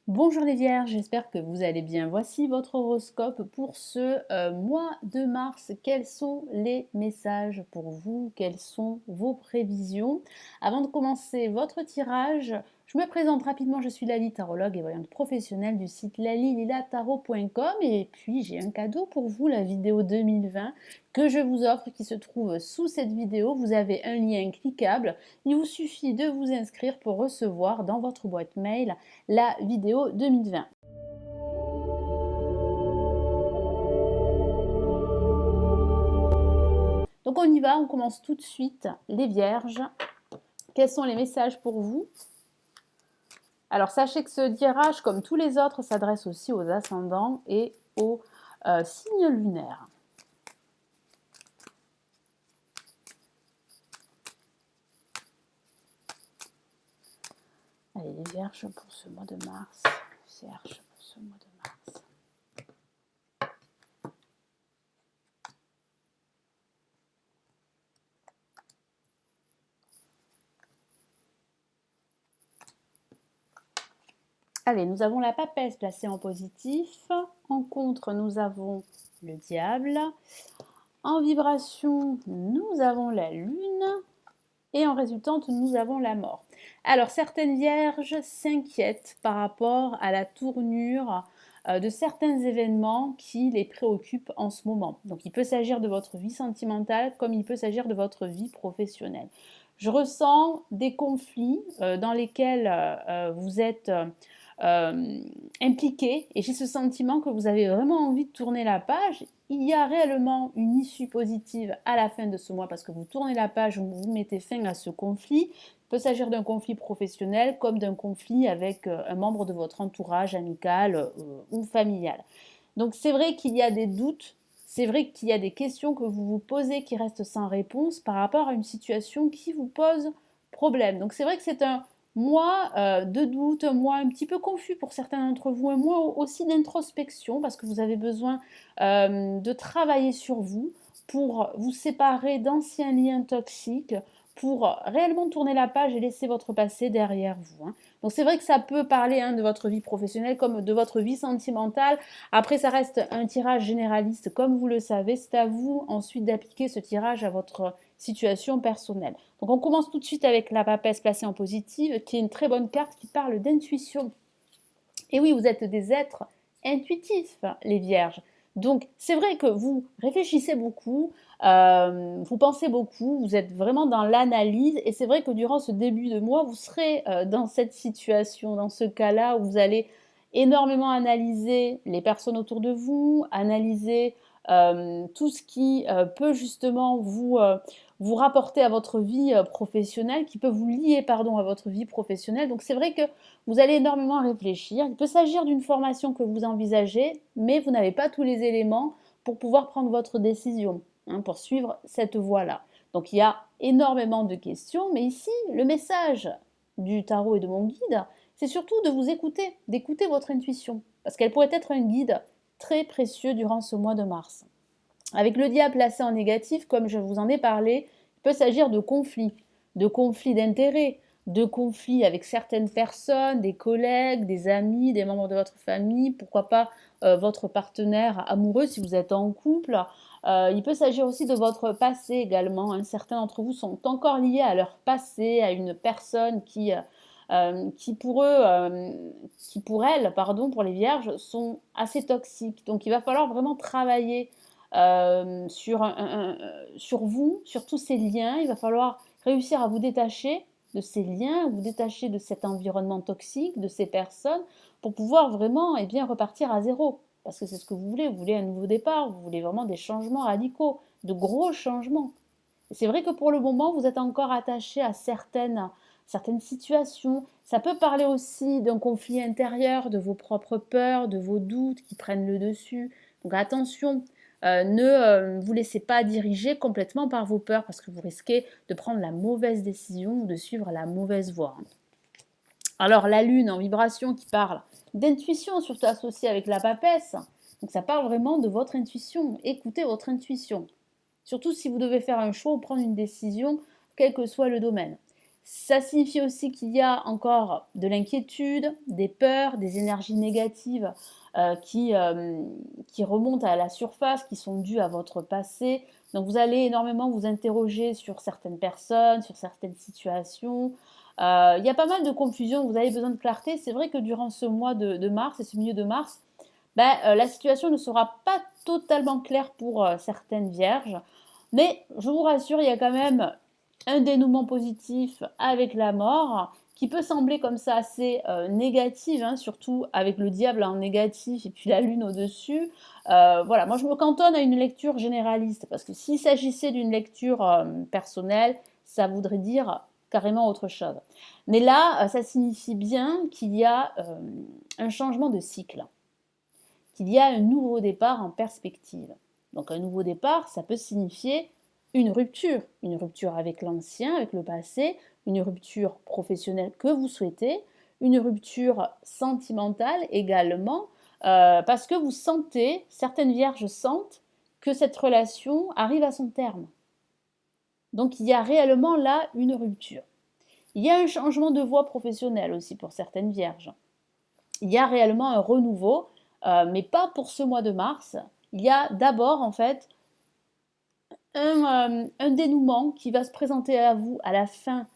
Bonjour les Vierges, j'espère que vous allez bien. Voici votre horoscope pour ce mois de mars. Quels sont les messages pour vous? Quelles sont vos prévisions? Avant de commencer votre tirage, je me présente rapidement. Je suis Lali, tarologue et voyante professionnelle du site lalililatarot.com. Et puis j'ai un cadeau pour vous, la vidéo 2020 que je vous offre qui se trouve sous cette vidéo. Vous avez un lien cliquable. Il vous suffit de vous inscrire pour recevoir dans votre boîte mail la vidéo 2020. Donc on y va, on commence tout de suite. Les Vierges, quels sont les messages pour vous? Alors sachez que ce tirage, comme tous les autres, s'adresse aussi aux ascendants et aux signes lunaires. Allez, les Vierges pour ce mois de mars. Vierges pour ce mois de mars. Allez, nous avons la papesse placée en positif. En contre, nous avons le diable. En vibration, nous avons la lune. Et en résultante, nous avons la mort. Alors, certaines vierges s'inquiètent par rapport à la tournure de certains événements qui les préoccupent en ce moment. Donc, il peut s'agir de votre vie sentimentale comme il peut s'agir de votre vie professionnelle. Je ressens des conflits dans lesquels vous êtes impliqué et j'ai ce sentiment que vous avez vraiment envie de tourner la page. Il y a réellement une issue positive à la fin de ce mois parce que vous tournez la page, vous mettez fin à ce conflit. Il peut s'agir d'un conflit professionnel comme d'un conflit avec un membre de votre entourage amical ou familial. Donc c'est vrai qu'il y a des doutes, c'est vrai qu'il y a des questions que vous vous posez qui restent sans réponse par rapport à une situation qui vous pose problème. Donc c'est vrai que c'est un mois de doute, un mois un petit peu confus pour certains d'entre vous, un mois aussi d'introspection parce que vous avez besoin de travailler sur vous pour vous séparer d'anciens liens toxiques, pour réellement tourner la page et laisser votre passé derrière vous. Donc c'est vrai que ça peut parler de votre vie professionnelle comme de votre vie sentimentale. Après, ça reste un tirage généraliste, comme vous le savez. C'est à vous ensuite d'appliquer ce tirage à votre situation personnelle. Donc on commence tout de suite avec la papesse placée en positive, qui est une très bonne carte qui parle d'intuition. Et oui, vous êtes des êtres intuitifs, les vierges. Donc c'est vrai que vous réfléchissez beaucoup, vous pensez beaucoup, vous êtes vraiment dans l'analyse et c'est vrai que durant ce début de mois, vous serez dans cette situation, dans ce cas-là où vous allez énormément analyser les personnes autour de vous, analyser tout ce qui peut justement vous rapporter à votre vie professionnelle, qui peut vous lier pardon, à votre vie professionnelle. Donc c'est vrai que vous allez énormément réfléchir. Il peut s'agir d'une formation que vous envisagez, mais vous n'avez pas tous les éléments pour pouvoir prendre votre décision, pour suivre cette voie-là. Donc il y a énormément de questions, mais ici, le message du tarot et de mon guide, c'est surtout de vous écouter, d'écouter votre intuition, parce qu'elle pourrait être un guide très précieux durant ce mois de mars. Avec le diable placé en négatif, comme je vous en ai parlé, il peut s'agir de conflits d'intérêts, de conflits avec certaines personnes, des collègues, des amis, des membres de votre famille, pourquoi pas votre partenaire amoureux si vous êtes en couple. Il peut s'agir aussi de votre passé également. Certains d'entre vous sont encore liés à leur passé, à une personne qui pour eux, qui pour elles, pardon, pour les vierges, sont assez toxiques. Donc il va falloir vraiment travailler sur vous, sur tous ces liens. Il va falloir réussir à vous détacher de ces liens, vous détacher de cet environnement toxique, de ces personnes, pour pouvoir vraiment bien, repartir à zéro. Parce que c'est ce que vous voulez un nouveau départ, vous voulez vraiment des changements radicaux, de gros changements. Et c'est vrai que pour le moment, vous êtes encore attaché à certaines situations. Ça peut parler aussi d'un conflit intérieur, de vos propres peurs, de vos doutes qui prennent le dessus. Donc attention, ne vous laissez pas diriger complètement par vos peurs parce que vous risquez de prendre la mauvaise décision ou de suivre la mauvaise voie. Alors la lune en vibration qui parle d'intuition, surtout associée avec la papesse, donc ça parle vraiment de votre intuition. Écoutez votre intuition. Surtout si vous devez faire un choix ou prendre une décision, quel que soit le domaine. Ça signifie aussi qu'il y a encore de l'inquiétude, des peurs, des énergies négatives qui remontent à la surface, qui sont dues à votre passé. Donc vous allez énormément vous interroger sur certaines personnes, sur certaines situations. Il y a pas mal de confusion, vous avez besoin de clarté. C'est vrai que durant ce mois de mars et ce milieu de mars, la situation ne sera pas totalement claire pour certaines vierges. Mais je vous rassure, il y a quand même un dénouement positif avec la mort qui peut sembler comme ça assez négative, hein, surtout avec le diable en négatif et puis la lune au-dessus. Voilà, moi je me cantonne à une lecture généraliste parce que s'il s'agissait d'une lecture personnelle, ça voudrait dire carrément autre chose. Mais là, ça signifie bien qu'il y a un changement de cycle, qu'il y a un nouveau départ en perspective. Donc un nouveau départ, ça peut signifier une rupture avec l'ancien, avec le passé, une rupture professionnelle que vous souhaitez, une rupture sentimentale également, parce que vous sentez, certaines vierges sentent que cette relation arrive à son terme. Donc il y a réellement là une rupture. Il y a un changement de voie professionnelle aussi pour certaines vierges. Il y a réellement un renouveau, mais pas pour ce mois de mars. Il y a d'abord en fait un dénouement qui va se présenter à vous à la fin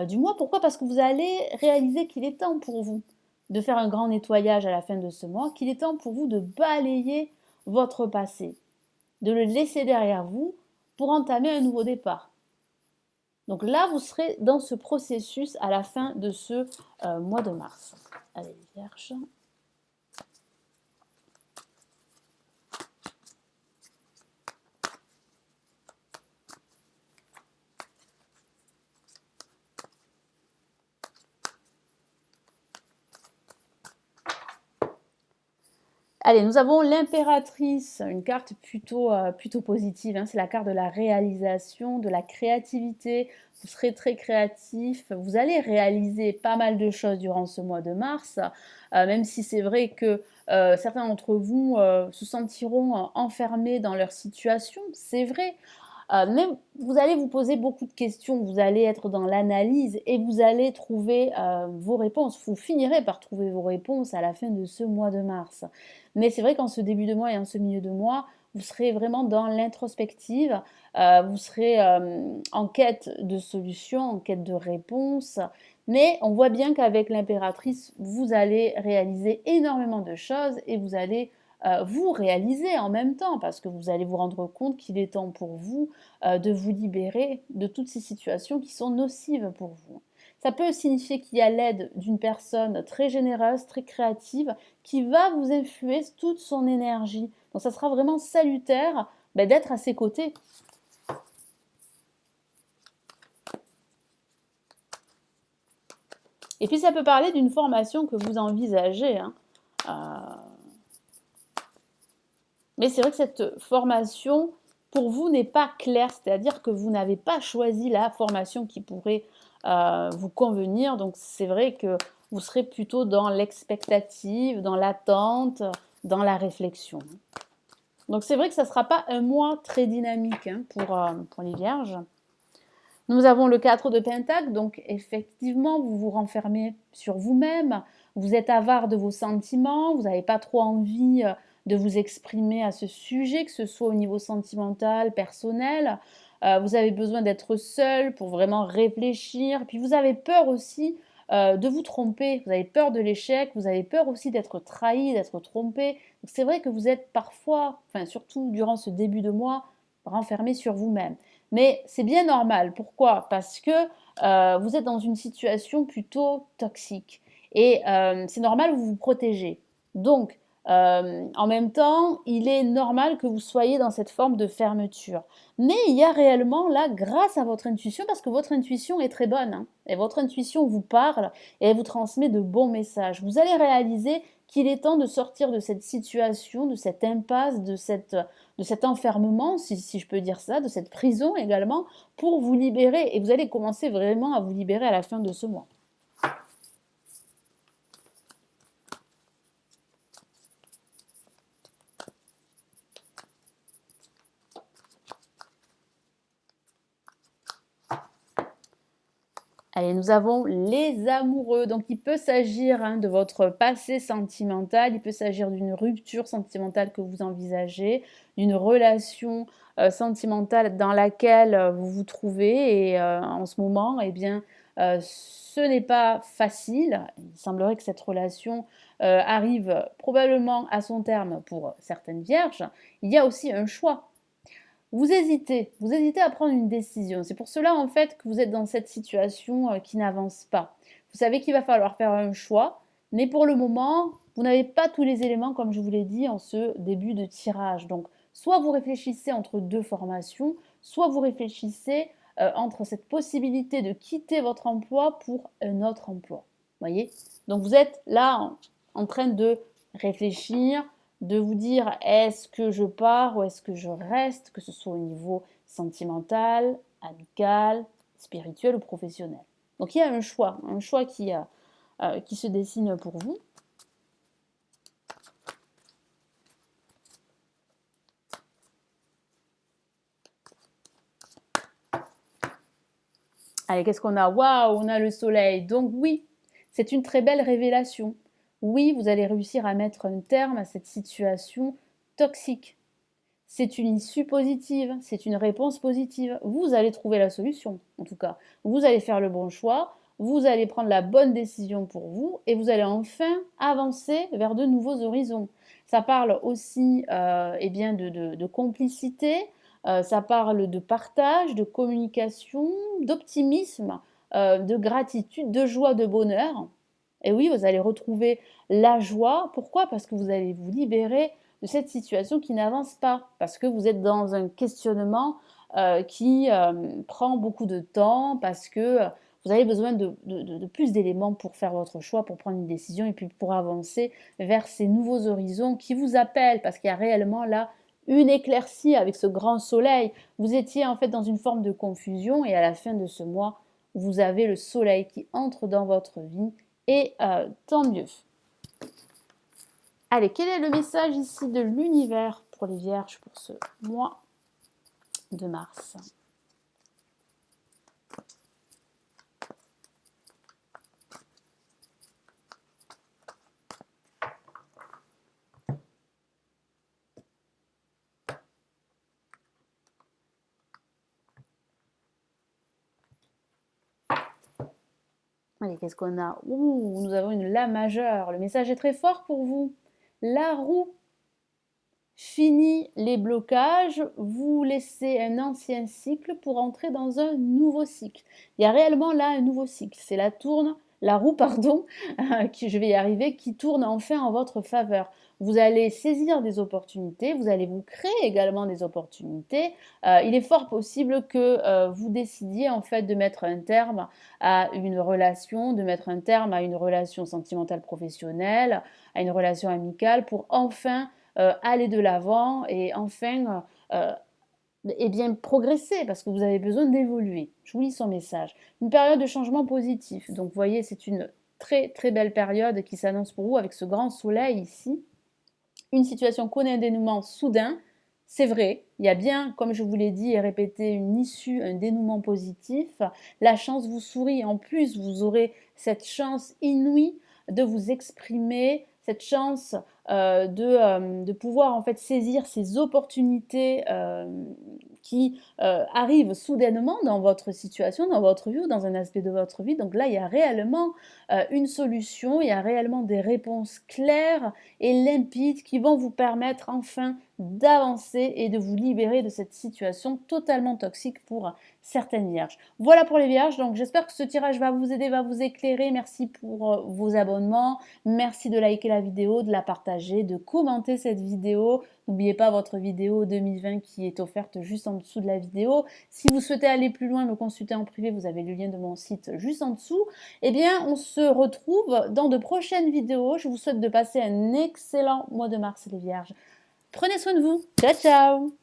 du mois. Pourquoi? Parce que vous allez réaliser qu'il est temps pour vous de faire un grand nettoyage à la fin de ce mois, qu'il est temps pour vous de balayer votre passé, de le laisser derrière vous pour entamer un nouveau départ. Donc là, vous serez dans ce processus à la fin de ce mois de mars. Allez, Vierge. Allez, nous avons l'impératrice, une carte plutôt positive, hein. C'est la carte de la réalisation, de la créativité. Vous serez très créatif, vous allez réaliser pas mal de choses durant ce mois de mars, même si c'est vrai que certains d'entre vous se sentiront enfermés dans leur situation, c'est vrai. Mais vous allez vous poser beaucoup de questions, vous allez être dans l'analyse et vous allez trouver vos réponses. Vous finirez par trouver vos réponses à la fin de ce mois de mars. Mais c'est vrai qu'en ce début de mois et en ce milieu de mois, vous serez vraiment dans l'introspective, vous serez en quête de solutions, en quête de réponses. Mais on voit bien qu'avec l'impératrice, vous allez réaliser énormément de choses et vous allez vous réaliser en même temps parce que vous allez vous rendre compte qu'il est temps pour vous de vous libérer de toutes ces situations qui sont nocives pour vous. Ça peut signifier qu'il y a l'aide d'une personne très généreuse, très créative, qui va vous influer toute son énergie. Donc ça sera vraiment salutaire d'être à ses côtés. Et puis ça peut parler d'une formation que vous envisagez, hein. Mais c'est vrai que cette formation, pour vous, n'est pas claire, c'est-à-dire que vous n'avez pas choisi la formation qui pourrait vous convenir. Donc c'est vrai que vous serez plutôt dans l'expectative, dans l'attente, dans la réflexion. Donc c'est vrai que ça ne sera pas un mois très dynamique, hein, pour les vierges. Nous avons le 4 de Pentacle, donc effectivement, vous vous renfermez sur vous-même, vous êtes avare de vos sentiments, vous n'avez pas trop envie de vous exprimer à ce sujet, que ce soit au niveau sentimental, personnel. Vous avez besoin d'être seul pour vraiment réfléchir. Puis vous avez peur aussi de vous tromper, vous avez peur de l'échec, vous avez peur aussi d'être trahi, d'être trompé. C'est vrai que vous êtes parfois, enfin surtout durant ce début de mois, renfermé sur vous-même. Mais c'est bien normal. Pourquoi? Parce que vous êtes dans une situation plutôt toxique. Et c'est normal, vous vous protégez. Donc, en même temps, il est normal que vous soyez dans cette forme de fermeture. Mais il y a réellement là, grâce à votre intuition, parce que votre intuition est très bonne, hein, et votre intuition vous parle et elle vous transmet de bons messages. Vous allez réaliser qu'il est temps de sortir de cette situation, de cette impasse, de cet enfermement, si je peux dire ça, de cette prison également, pour vous libérer. Et vous allez commencer vraiment à vous libérer à la fin de ce mois. Allez, nous avons les amoureux. Donc, il peut s'agir de votre passé sentimental, il peut s'agir d'une rupture sentimentale que vous envisagez, d'une relation sentimentale dans laquelle vous vous trouvez et en ce moment, eh bien, ce n'est pas facile. Il semblerait que cette relation arrive probablement à son terme pour certaines vierges. Il y a aussi un choix. Vous hésitez à prendre une décision. C'est pour cela en fait que vous êtes dans cette situation qui n'avance pas. Vous savez qu'il va falloir faire un choix, mais pour le moment, vous n'avez pas tous les éléments comme je vous l'ai dit en ce début de tirage. Donc, soit vous réfléchissez entre deux formations, soit vous réfléchissez entre cette possibilité de quitter votre emploi pour un autre emploi. Voyez? Donc, vous êtes là en train de réfléchir, de vous dire est-ce que je pars ou est-ce que je reste, que ce soit au niveau sentimental, amical, spirituel ou professionnel. Donc il y a un choix qui se dessine pour vous. Allez, qu'est-ce qu'on a? Waouh, on a le soleil. Donc oui, c'est une très belle révélation. Oui, vous allez réussir à mettre un terme à cette situation toxique. C'est une issue positive, c'est une réponse positive. Vous allez trouver la solution, en tout cas. Vous allez faire le bon choix, vous allez prendre la bonne décision pour vous et vous allez enfin avancer vers de nouveaux horizons. Ça parle aussi eh bien de complicité, ça parle de partage, de communication, d'optimisme, de gratitude, de joie, de bonheur. Et oui, vous allez retrouver la joie. Pourquoi? Parce que vous allez vous libérer de cette situation qui n'avance pas, parce que vous êtes dans un questionnement qui prend beaucoup de temps, parce que vous avez besoin de plus d'éléments pour faire votre choix, pour prendre une décision et puis pour avancer vers ces nouveaux horizons qui vous appellent, parce qu'il y a réellement là une éclaircie avec ce grand soleil. Vous étiez en fait dans une forme de confusion et à la fin de ce mois, vous avez le soleil qui entre dans votre vie et tant mieux. Allez, quel est le message ici de l'univers pour les vierges pour ce mois de mars? Allez, qu'est-ce qu'on a? Ouh, nous avons une La majeure. Le message est très fort pour vous. La roue. Fini les blocages, vous laissez un ancien cycle pour entrer dans un nouveau cycle. Il y a réellement là un nouveau cycle. C'est la roue, pardon, je vais y arriver, qui tourne enfin en votre faveur. Vous allez saisir des opportunités, vous allez vous créer également des opportunités. Il est fort possible que vous décidiez en fait de mettre un terme à une relation, de mettre un terme à une relation sentimentale professionnelle, à une relation amicale pour enfin aller de l'avant et enfin eh bien, progresser parce que vous avez besoin d'évoluer. Je vous lis son message. Une période de changement positif. Donc, vous voyez, c'est une très très belle période qui s'annonce pour vous avec ce grand soleil ici. Une situation connaît un dénouement soudain. C'est vrai, il y a bien, comme je vous l'ai dit et répété, une issue, un dénouement positif. La chance vous sourit. En plus, vous aurez cette chance inouïe de vous exprimer, cette chance de pouvoir en fait saisir ces opportunités qui arrivent soudainement dans votre situation, dans votre vie ou dans un aspect de votre vie. Donc là, il y a réellement une solution, il y a réellement des réponses claires et limpides qui vont vous permettre enfin d'avancer et de vous libérer de cette situation totalement toxique pour certaines vierges. Voilà pour les vierges, donc j'espère que ce tirage va vous aider, va vous éclairer. Merci pour vos abonnements, merci de liker la vidéo, de la partager, de commenter cette vidéo. N'oubliez pas votre vidéo 2020 qui est offerte juste en dessous de la vidéo. Si vous souhaitez aller plus loin, me consulter en privé, vous avez le lien de mon site juste en dessous. Eh bien, on se retrouve dans de prochaines vidéos. Je vous souhaite de passer un excellent mois de mars, les vierges. Prenez soin de vous. Ciao, ciao!